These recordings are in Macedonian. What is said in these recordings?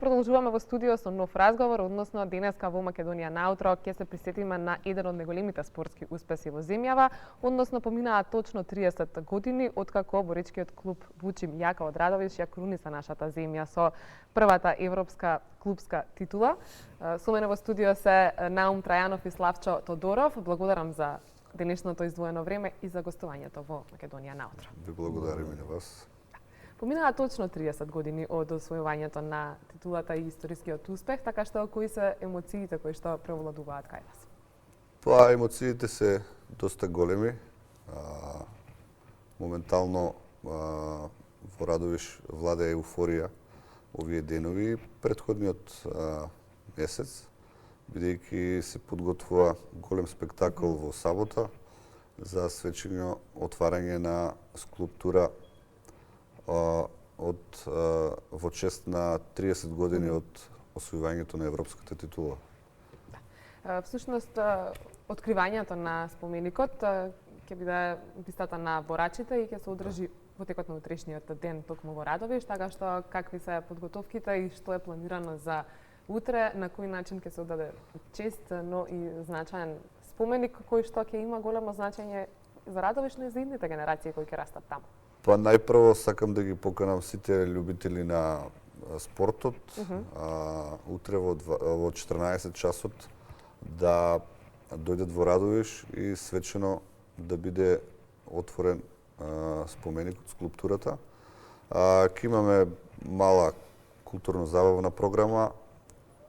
Продолжуваме во студио со нов разговор, односно денеска во Македонија наутро ќе се присетиме на еден од најголемите спортски успеси во земјава, односно поминаа точно 30 години откако боричкиот клуб Бучим Јака од Радовиш ја круниса нашата земја со првата европска клубска титула. Со мене во студио се Наум Трајанов и Славчо Тодоров. Благодарам за денешното издвоено време и за гостувањето во Македонија наутро. Ви благодарам и на вас. Поминаа точно 30 години од освојувањето на титулата и историскиот успех, така што кои се емоциите кои што превладуваат кај вас? Па, емоциите се доста големи. Моментално во Радовиш владее еуфорија овие денови. Претходниот месец, бидејќи се подготвува голем спектакл во сабота за свечено отварање на скулптура во чест на 30 години од освојувањето на европската титула. Всушност, откривањето на споменикот ќе биде пистата на борачите и ќе се одржи во текот на утрешниот ден токму во Радовиш, така што какви се подготовките и што е планирано за утре, на кој начин ќе се одаде чест, но и значаен споменик кој што ќе има големо значење за Радовиш, но и за идните генерации кои ќе растат таму. Па најпрво сакам да ги поканам сите љубители на спортот утре во 14 часот да дојдат во Радовиш и свечено да биде отворен споменикот, скулптурата. Ќе имаме мала културно-забавна програма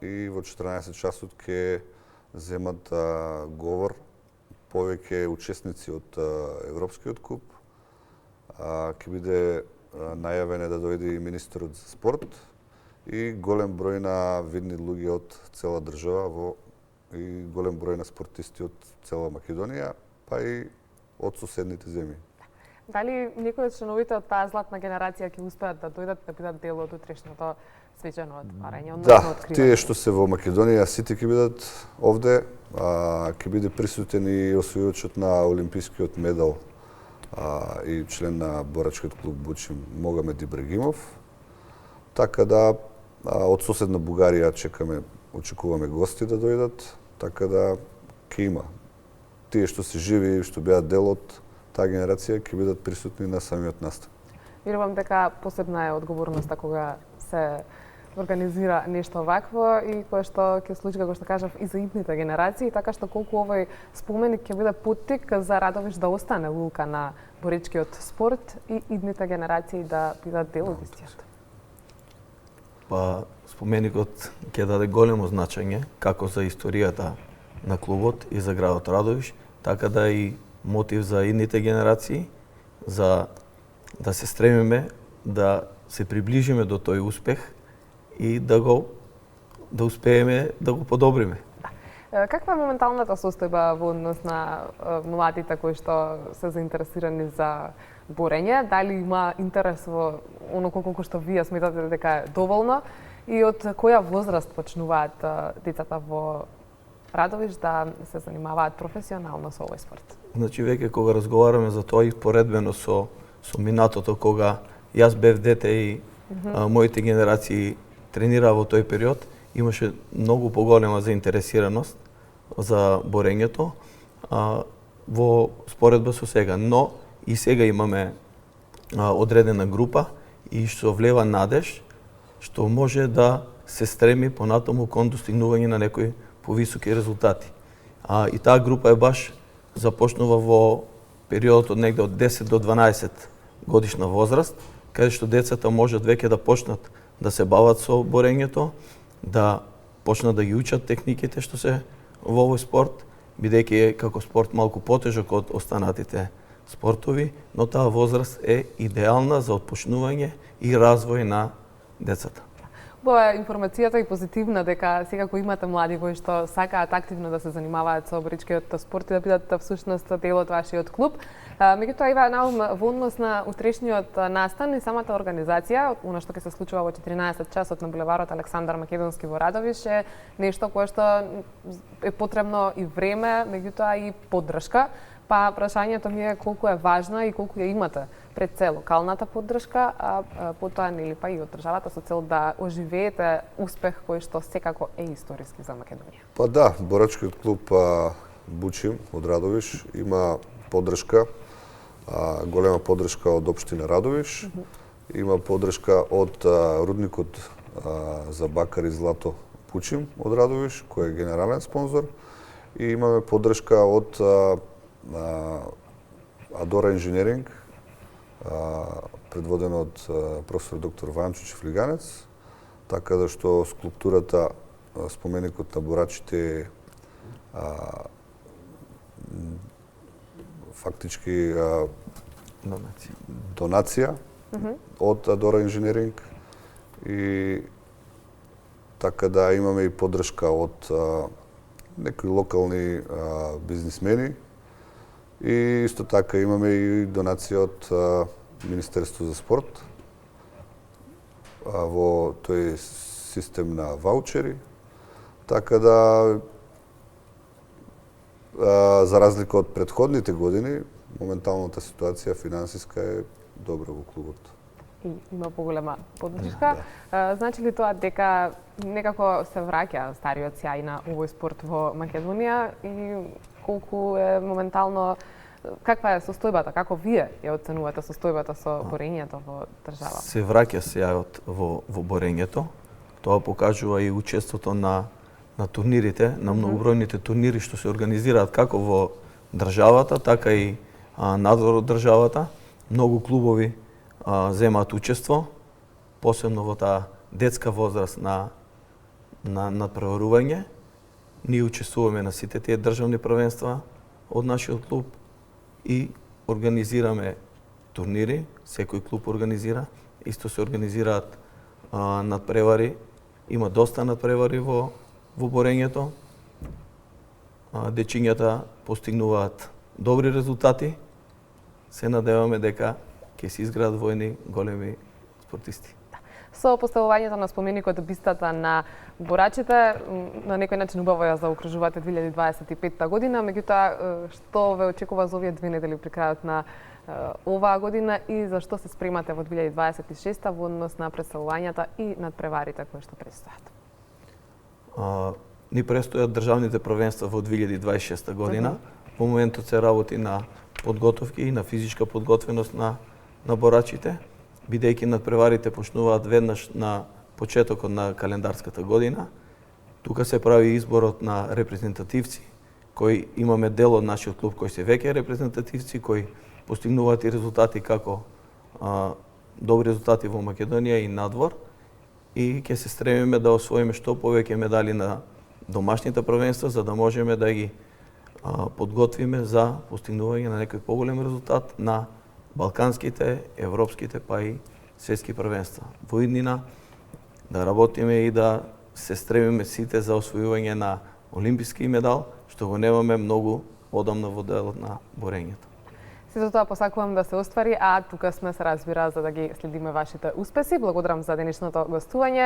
и во 14 часот ќе земат говор повеќе учесници од Европскиот куп. Ќе биде најавен да дојде и министерот за спорт и голем број на видни луѓе од цела држава и голем број на спортисти од цела Македонија, па и од соседните земји. Дали некои од членовите од таа златна генерација ќе успеат да дојдат да бидат дел од утрешното свечено отварање, односно откривање? Тие што се во Македонија сите ќе бидат овде, ќе биде присутен и освојувачот на олимпискиот медал и член на борачкиот клуб Бучим Могамед Ибрагимов. Така да од соседна Бугарија очекуваме гости да дојдат, така да ќе има. Тие што се живи и што беа дел од таа генерација ќе бидат присутни на самиот настан. Верувам дека посебна е одговорноста кога се организира нешто вакво и кое што ќе случи, како што кажав, и за идните генерации, така што колку овој споменик ќе биде поттик за Радовиш да остане лулка на боричкиот спорт и идните генерации да бидат дел од истиот. Па споменикот ќе даде големо значење како за историјата на клубот и за градот Радовиш, така да и мотив за идните генерации за да се стремиме да се приближиме до тој успех и да успееме да го подобриме. Каква е моменталната состојба во однос на младите кои што се заинтересирани за борење? Дали има интерес во оноко колку што вие сметате дека е доволно и од која возраст почнуваат децата во Радовиш да се занимаваат професионално со овој спорт? Значи веќе кога разговараме за тоа и поредбено со минатото кога јас бев дете и моите генерации тренираа во тој период, имаше многу поголема заинтересираност за борењето во споредба со сега. Но и сега имаме одредена група и што влева надеж што може да се стреми понатаму кон достигнување на некои повисоки резултати. И таа група е баш започнува во периодот од негде од 10 до 12 годишна возраст, каде што децата можат веќе да почнат да се бават со борењето, да почнат да ги учат техниките што се во овој спорт, бидејќи е како спорт малку потежок од останатите спортови, но таа возраст е идеална за отпочнување и развој на децата. Бова информацијата и позитивна дека секако имате млади кои што сакаат активно да се занимаваат со боричкиот спорт и да бидат всушност дел од вашиот клуб. Меѓутоа, Ива, Наум, во однос на утрешниот настан и самата организација, она што ќе се случува во 14 часот на булеварот Александар Македонски во Радовиш е нешто кое што е потребно и време, меѓутоа и поддршка. Па прашањето ми е колку е важна и колку ја имате пред се локалната поддршка, а потоа нели па и од државата со цел да оживеете успех кој што секако е историски за Македонија. Па да, борачкиот клуб Бучим од Радовиш има поддршка, голема поддршка од општина Радовиш, има поддршка од рудникот за бакар и злато Бучим од Радовиш, кој е генерален спонзор, и имаме поддршка од Адора инженеринг, предводено од професор доктор Ванчо Флиганец, така да што скулптурата, споменикот на борачите фактички донација од Адора инженеринг, и така да имаме и поддршка од некои локални бизнисмени, и исто така имаме и донација од Министерство за спорт во тој систем на ваучери, така да за разлика од претходните години, моменталната ситуација финансиска е добра во клубот. И има поголема поддршка. Значи ли тоа дека некако се враќа стариот сјај на овој спорт во Македонија и колку е моментално, каква е состојбата, како вие ја оценувате состојбата со борењето во држава? Се враќа сјајот во борењето. Тоа покажува и учеството на турнирите, на многобројните турнири што се организираат како во државата, така и надвор од државата. Многу клубови земаат учество, посебно во таа детска возраст на надпреварување. Ние учествуваме на сите тие државни првенства од нашиот клуб и организираме турнири, секој клуб организира, исто се организираат надпревари, има доста надпревари во борењето. Дечињата постигнуваат добри резултати. Се надеваме дека ќе се изградат војни големи спортисти. Со поставувањето на споменикот бистата на борачите, на некој начин убаво ја заокружувате 2025 година, меѓутоа што ве очекува за овие 2 недели при крајот на оваа година и за што се спремате во 2026 во однос на преселувањата и надпреварите кои што предстојат? Ни престојат државните првенства во 2026 година. Во моментот се работи на подготовки и на физичка подготвеност на борачите, бидејќи надпреварите почнуваат веднаш на почетокот на календарската година. Тука се прави изборот на репрезентативци, кои имаме дел од нашиот клуб кои се веќе репрезентативци, кои постигнуваат и резултати како добри резултати во Македонија и надвор, и ќе се стремиме да освоиме што повеќе медали на домашните првенства, за да можеме да ги подготвиме за постигнување на некој поголем резултат на балканските, европските, па и светски првенства. Во иднина да работиме и да се стремиме сите за освојување на олимписки медал, што го немаме многу одамна во делот на борењето. Сето тоа посакувам да се оствари, а тука сме, се разбира, за да ги следиме вашите успеси. Благодарам за денешното гостување.